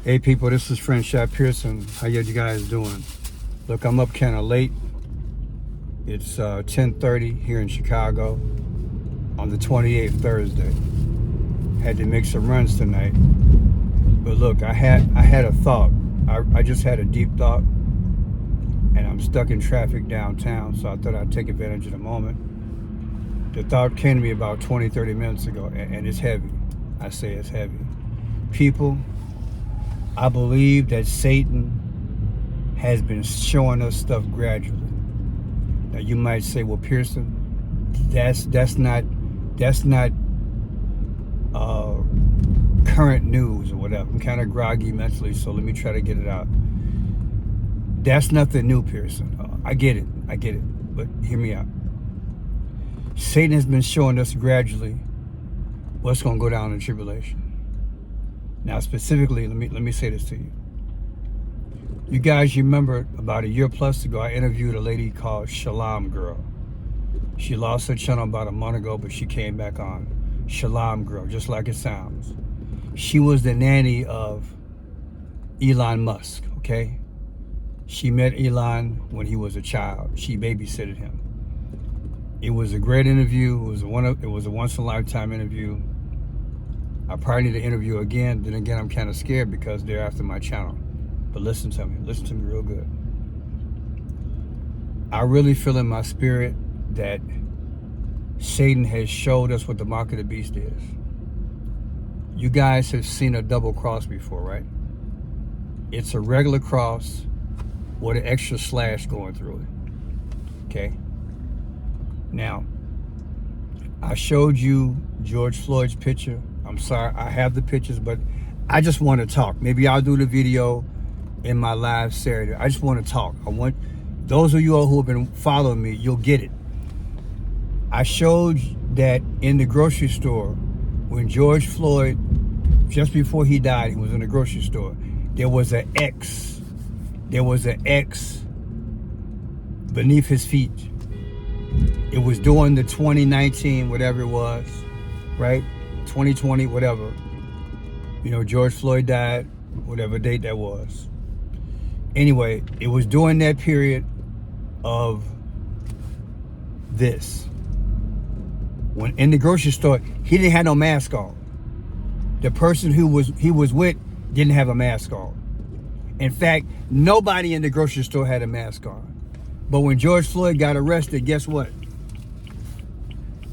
Hey people, this is friend Shot Pearson. How you guys doing? Look, I'm up kind of late. It's 10:30 here in Chicago on the 28th, Thursday. Had to make some runs tonight. But look, I had a thought. I just had a deep thought, and I'm stuck in traffic downtown, so I thought I'd take advantage of the moment. The thought came to me about 20, 30 minutes ago, and it's heavy. I say it's heavy. People, I believe that Satan has been showing us stuff gradually. Now you might say, well, Pearson, that's not current news or whatever. I'm kind of groggy mentally, so let me try to get it out. That's nothing new, Pearson. I get it, but hear me out. Satan has been showing us gradually what's going to go down in tribulation. Now, specifically, let me say this to you. You guys remember about a year plus ago, I interviewed a lady called Shalom Girl. She lost her channel about a month ago, but she came back on. Shalom Girl, just like it sounds. She was the nanny of Elon Musk, okay? She met Elon when he was a child. She babysitted him. It was a great interview. It was a once-in-a-lifetime interview. I probably need to interview again. Then again, I'm kind of scared because they're after my channel. But listen to me real good. I really feel in my spirit that Satan has showed us what the mark of the beast is. You guys have seen a double cross before, right? It's a regular cross with an extra slash going through it. Okay? Now, I showed you George Floyd's picture. I'm sorry, I have the pictures, but I just want to talk. Maybe I'll do the video in my live Saturday. I just want to talk. I want those of you all who have been following me, you'll get it. I showed that in the grocery store when George Floyd, just before he died, he was in the grocery store. There was an X. There was an X beneath his feet. It was during the 2019, whatever it was, right? 2020, whatever. You know, George Floyd died, whatever date that was. Anyway, it was during that period of this. When in the grocery store, he didn't have no mask on. The person he was with didn't have a mask on. In fact, nobody in the grocery store had a mask on. But when George Floyd got arrested, guess what?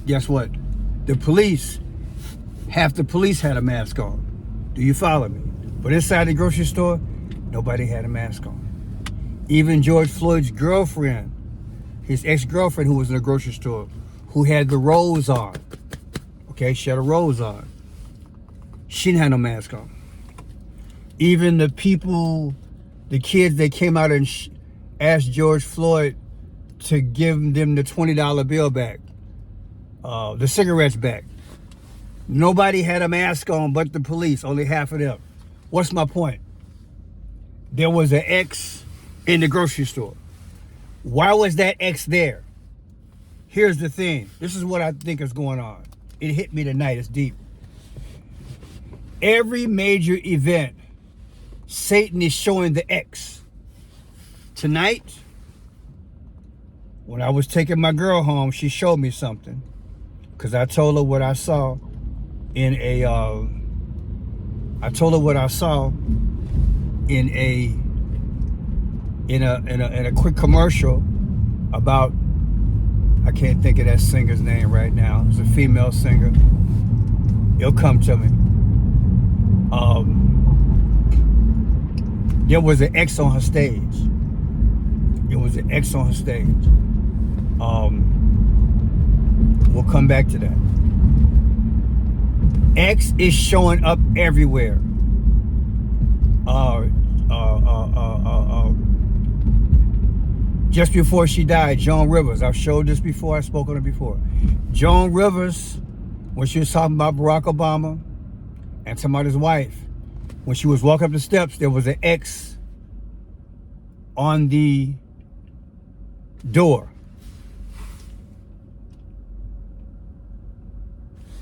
Guess what? Half the police had a mask on. Do you follow me? But inside the grocery store, nobody had a mask on. Even George Floyd's girlfriend, his ex-girlfriend who was in the grocery store, who had the rose on. Okay, she had a rose on. She didn't have no mask on. Even the kids that came out and asked George Floyd to give them the $20 bill back, the cigarettes back. Nobody had a mask on but the police, only half of them. What's my point? There was an X in the grocery store. Why was that X there? Here's the thing. This is what I think is going on. It hit me tonight. It's deep. Every major event, Satan is showing the X. Tonight, when I was taking my girl home, she showed me something. Because I told her what I saw in a quick commercial about, I can't think of that singer's name right now. It's a female singer. It'll come to me. There was an X on her stage. We'll come back to that. X is showing up everywhere. Just before she died, Joan Rivers. I've showed this before. I've spoken on it before. Joan Rivers, when she was talking about Barack Obama and talking about his wife, when she was walking up the steps, there was an X on the door.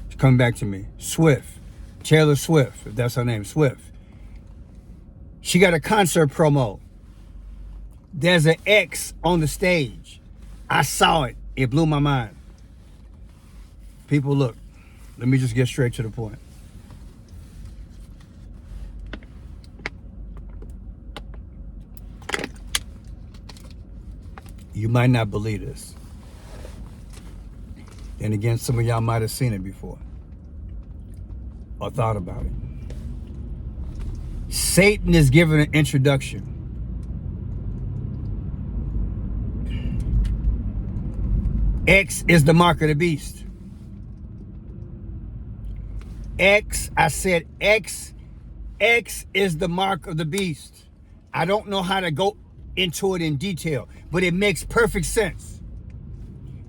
It's coming back to me. Swift. Taylor Swift, if that's her name, Swift. She got a concert promo. There's an X on the stage. I saw it. It blew my mind. People, look. Let me just get straight to the point. You might not believe this. Then again, some of y'all might have seen it before or thought about it. Satan is giving an introduction. X is the mark of the beast. X, I said X is the mark of the beast. I don't know how to go into it in detail, but it makes perfect sense.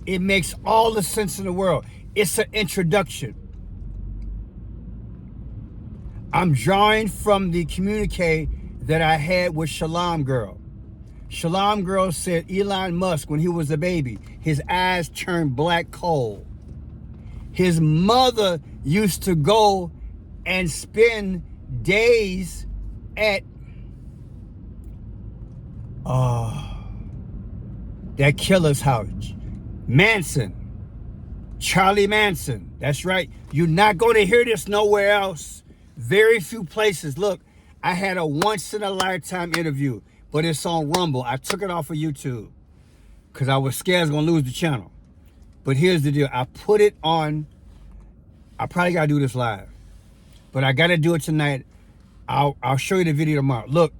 It makes all the sense in the world. It's an introduction. I'm drawing from the communique that I had with Shalom Girl. Shalom Girl said Elon Musk, when he was a baby, his eyes turned black coal. His mother used to go and spend days at that killer's house. Manson. Charlie Manson. That's right. You're not going to hear this nowhere else. Very few places. Look, I had a once-in-a-lifetime interview, but it's on Rumble. I took it off of YouTube because I was scared I was going to lose the channel. But here's the deal. I put it on. I probably got to do this live, but I got to do it tonight. I'll show you the video tomorrow. Look,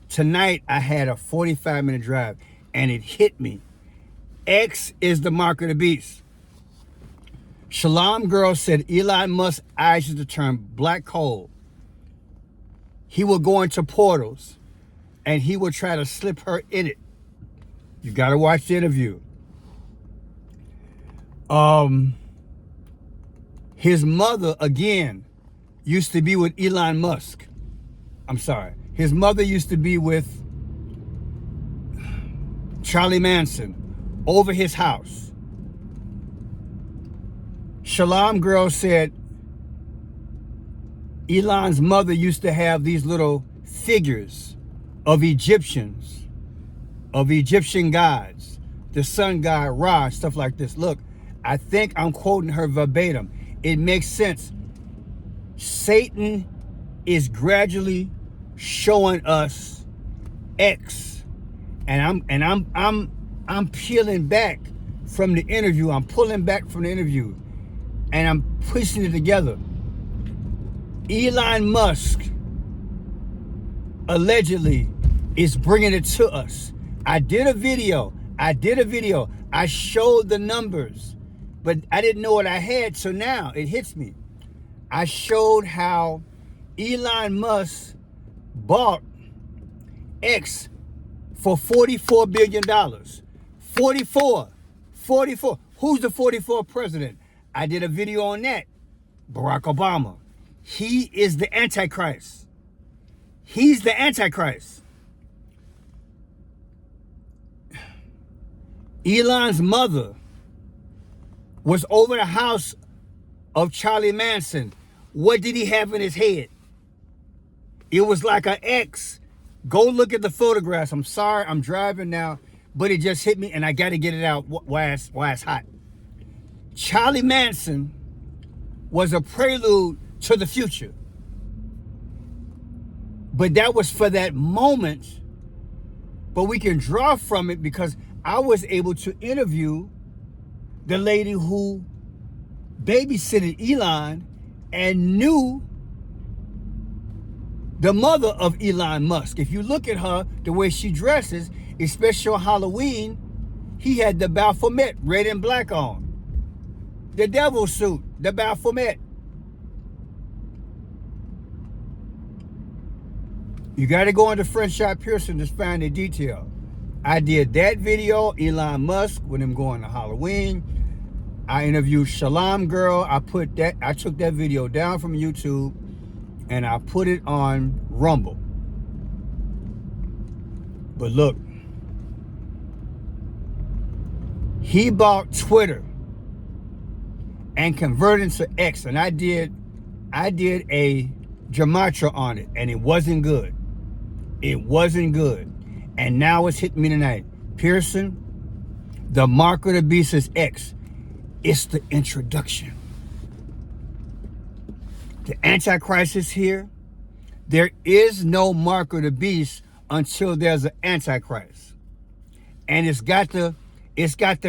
tonight I had a 45-minute drive, and it hit me. X is the mark of the beast. Shalom Girl said Elon Musk's eyes used to turn black coal. He would go into portals, and he would try to slip her in it. You got to watch the interview. His mother, again, used to be with Elon Musk. I'm sorry. His mother used to be with Charlie Manson over his house. Shalom Girl said Elon's mother used to have these little figures of Egyptians, of Egyptian gods, the sun god Ra, stuff like this. Look, I think I'm quoting her verbatim. It makes sense. Satan is gradually showing us X, and I'm peeling back from the interview. I'm pulling back from the interview, and I'm pushing it together. Elon Musk allegedly is bringing it to us. I did a video. I showed the numbers, but I didn't know what I had, so now it hits me. I showed how Elon Musk bought X for $44 billion. 44. Who's the 44th president? I did a video on that. Barack Obama. He is the antichrist. He's the antichrist. Elon's mother was over the house of Charlie Manson. What did he have in his head? It was like an X. Go look at the photographs. I'm sorry, I'm driving now, but it just hit me and I got to get it out while it's hot. Charlie Manson was a prelude to the future. But that was for that moment. But we can draw from it because I was able to interview the lady who babysitted Elon and knew the mother of Elon Musk. If you look at her, the way she dresses, especially on Halloween, he had the Baphomet, red and black on. The devil suit, the Baphomet. You got to go into French Shot Pearson to find the detail. I did that video, Elon Musk, with him going to Halloween. I interviewed Shalom Girl. I took that video down from YouTube and I put it on Rumble. But look, he bought Twitter and converted to X, and I did a gematria on it, and it wasn't good. It wasn't good. And now it's hitting me tonight. Pearson, the mark of the beast is X. It's the introduction. The Antichrist is here. There is no mark of the beast until there's an Antichrist. And it's got to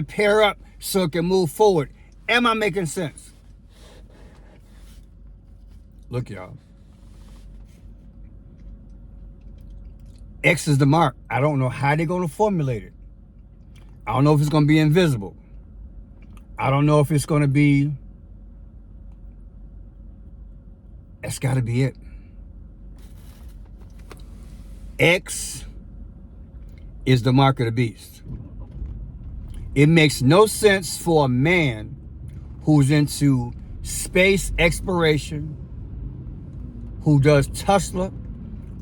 pair up so it can move forward. Am I making sense? Look, y'all. X is the mark. I don't know how they're going to formulate it. I don't know if it's going to be invisible. I don't know if it's going to be... That's got to be it. X is the mark of the beast. It makes no sense for a man who's into space exploration, who does Tesla,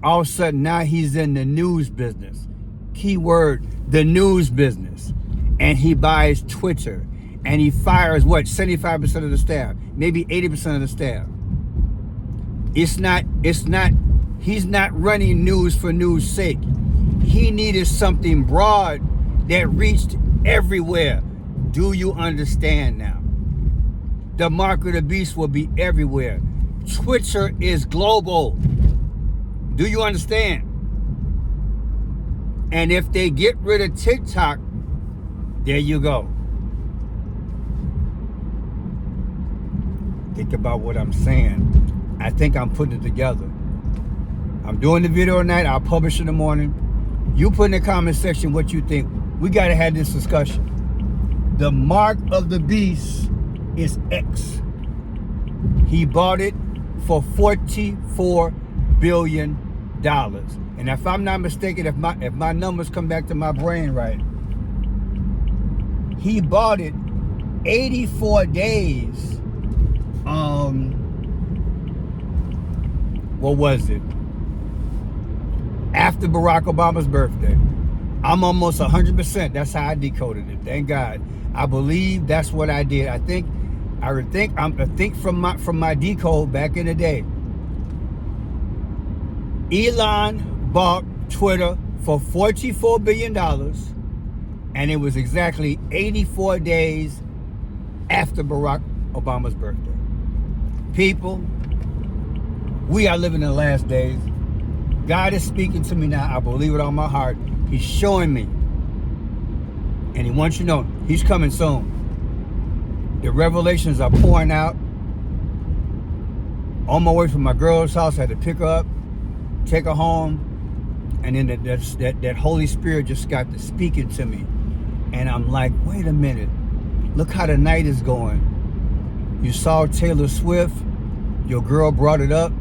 all of a sudden now he's in the news business. Keyword, the news business. And he buys Twitter. And he fires, what, 75% of the staff, maybe 80% of the staff. He's not running news for news' sake. He needed something broad that reached everywhere. Do you understand now? The mark of the beast will be everywhere. Twitter is global. Do you understand? And if they get rid of TikTok, there you go. Think about what I'm saying. I think I'm putting it together. I'm doing the video tonight. I'll publish in the morning. You put in the comment section what you think. We got to have this discussion. The mark of the beast is X. He bought it for $44 billion. And if I'm not mistaken, if my numbers come back to my brain right, he bought it 84 days. What was it? After Barack Obama's birthday. I'm almost 100%. That's how I decoded it. Thank God. I believe that's what I did. I think from my decode back in the day. Elon bought Twitter for $44 billion, and it was exactly 84 days after Barack Obama's birthday. People, we are living in the last days. God is speaking to me now. I believe it on my heart. He's showing me. And he wants you to know he's coming soon. The revelations are pouring out. On my way from my girl's house, I had to pick her up, take her home. And then that Holy Spirit just got to speaking to me. And I'm like, wait a minute. Look how the night is going. You saw Taylor Swift. Your girl brought it up.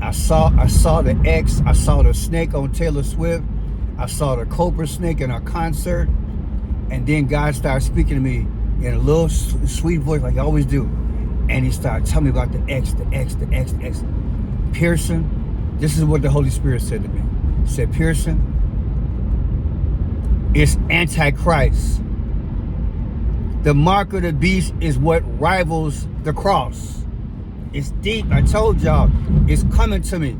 I saw the X. I saw the snake on Taylor Swift. I saw the cobra snake in our concert. And then God started speaking to me in a little sweet voice like I always do. And he started telling me about the X, the X, the X, the X. Pearson, this is what the Holy Spirit said to me. He said, Pearson, it's Antichrist. The mark of the beast is what rivals the cross. It's deep. I told y'all, it's coming to me.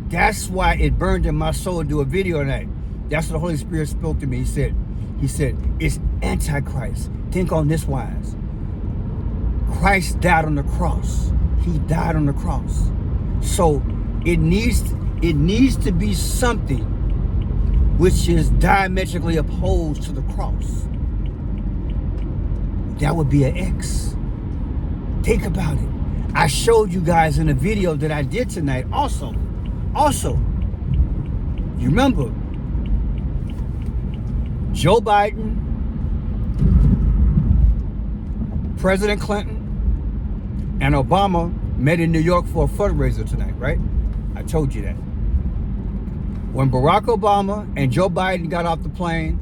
That's why it burned in my soul to do a video tonight. That's what the Holy Spirit spoke to me. He said, it's Antichrist. Think on this wise. Christ died on the cross. He died on the cross. So it needs to be something which is diametrically opposed to the cross. That would be an X. Think about it. I showed you guys in a video that I did tonight also, you remember Joe Biden, President Clinton, and Obama met in New York for a fundraiser tonight, right? I told you that. When Barack Obama and Joe Biden got off the plane,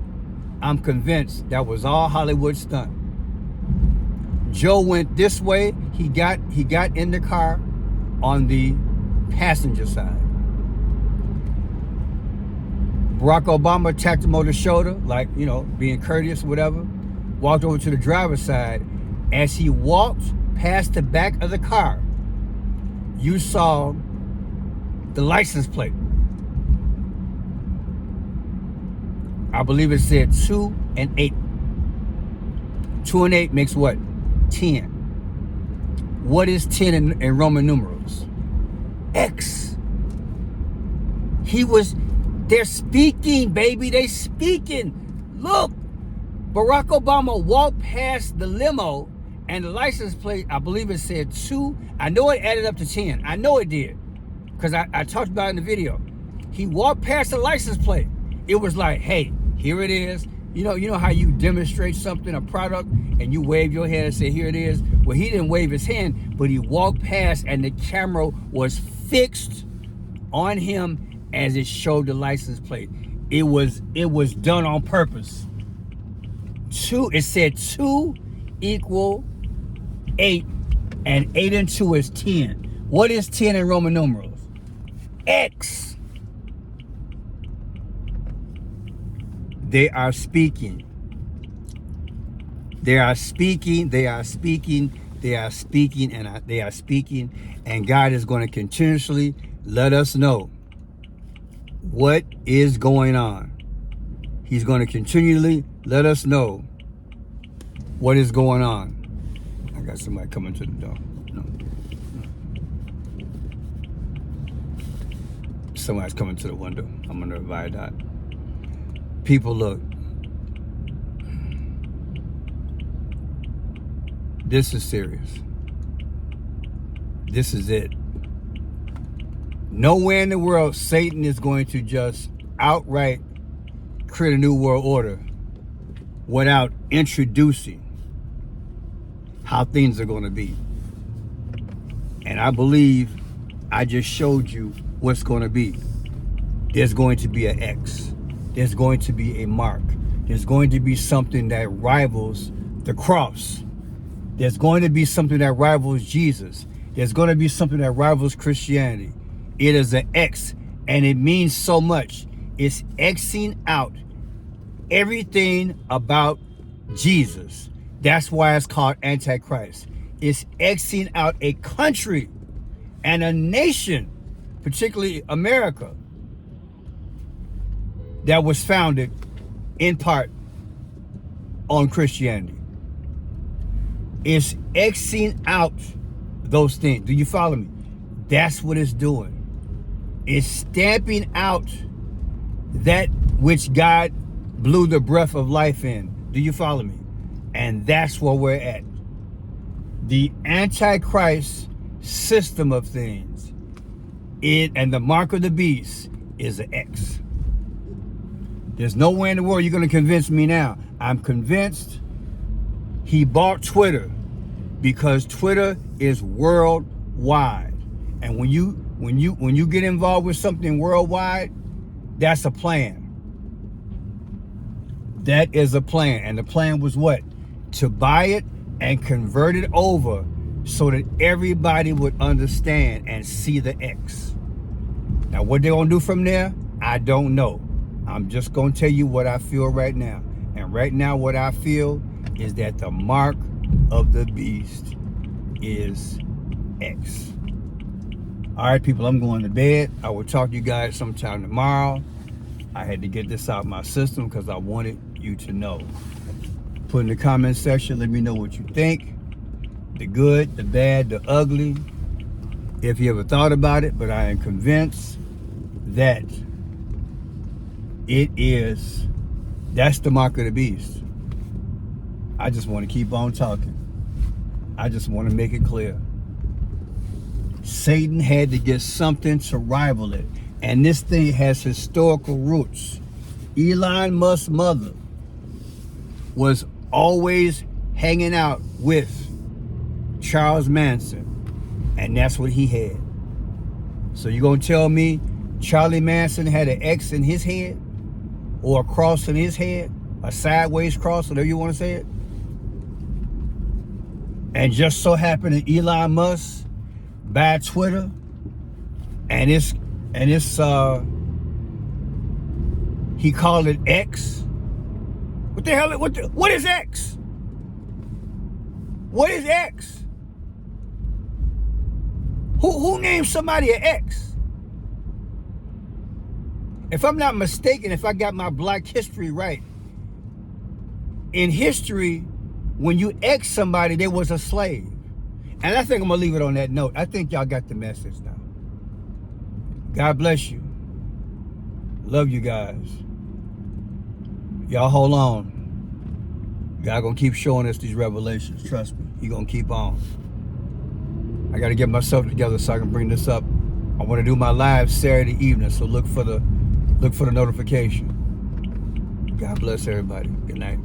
I'm convinced that was all Hollywood stunt. Joe went this way. He got in the car on the passenger side. Barack Obama tapped him on the shoulder, like, you know, being courteous or whatever. Walked over to the driver's side. As he walked past the back of the car, you saw the license plate. I believe it said 2 and 8. 2 and 8 makes what? 10. What is 10 in Roman numerals? X. They're speaking, baby. They speaking. Look, Barack Obama walked past the limo and the license plate, I believe it said 2. I know it added up to 10. I know it did. Because I talked about it in the video. He walked past the license plate. It was like, hey, here it is. You know how you demonstrate something, a product, and you wave your hand and say, here it is? Well, he didn't wave his hand, but he walked past and the camera was fixed on him as it showed the license plate. It was done on purpose. 2, it said 2 equal 8, and 8 and 2 is 10. What is 10 in Roman numerals? X. They are speaking. They are speaking. They are speaking. They are speaking, and they are speaking. And God is going to continuously let us know what is going on. He's going to continually let us know what is going on. I got somebody coming to the door. No. Somebody's coming to the window. I'm going to invite that. People, look. This is serious. This is it. Nowhere in the world Satan is going to just outright create a new world order without introducing how things are going to be. And I believe I just showed you what's going to be. There's going to be an X. There's going to be a mark. There's going to be something that rivals the cross. There's going to be something that rivals Jesus. There's going to be something that rivals Christianity. It is an X, and it means so much. It's Xing out everything about Jesus. That's why it's called antichrist. It's Xing out a country and a nation, particularly America, that was founded in part on Christianity. It's Xing out those things. Do you follow me? That's what it's doing. It's stamping out that which God blew the breath of life in. Do you follow me? And that's where we're at. The antichrist system of things, and the mark of the beast is an X. There's nowhere in the world you're going to convince me now. I'm convinced he bought Twitter because Twitter is worldwide. And when you get involved with something worldwide, that's a plan. That is a plan. And the plan was what? To buy it and convert it over so that everybody would understand and see the X. Now, what they're going to do from there, I don't know. I'm just going to tell you what I feel right now. And right now, what I feel is that the mark of the beast is X. All right, people, I'm going to bed. I will talk to you guys sometime tomorrow. I had to get this out of my system because I wanted you to know. Put in the comment section, let me know what you think. The good, the bad, the ugly. If you ever thought about it, but I am convinced that that's the mark of the beast. I just want to keep on talking. I just want to make it clear. Satan had to get something to rival it. And this thing has historical roots. Elon Musk's mother was always hanging out with Charles Manson. And that's what he had. So you're going to tell me Charlie Manson had an X in his head? Or a cross in his head? A sideways cross, whatever you want to say it? And just so happened that Elon Musk buy Twitter and it's he called it X. What the hell? What is X? What is X? Who named somebody an X? if I'm not mistaken, if I got my black history right, in history, when you X somebody, they was a slave. And I think I'm going to leave it on that note. I think y'all got the message now. God bless you. Love you guys. Y'all hold on. God going to keep showing us these revelations. Trust me. He going to keep on. I got to get myself together so I can bring this up. I want to do my live Saturday evening, so look for the notification. God bless everybody. Good night.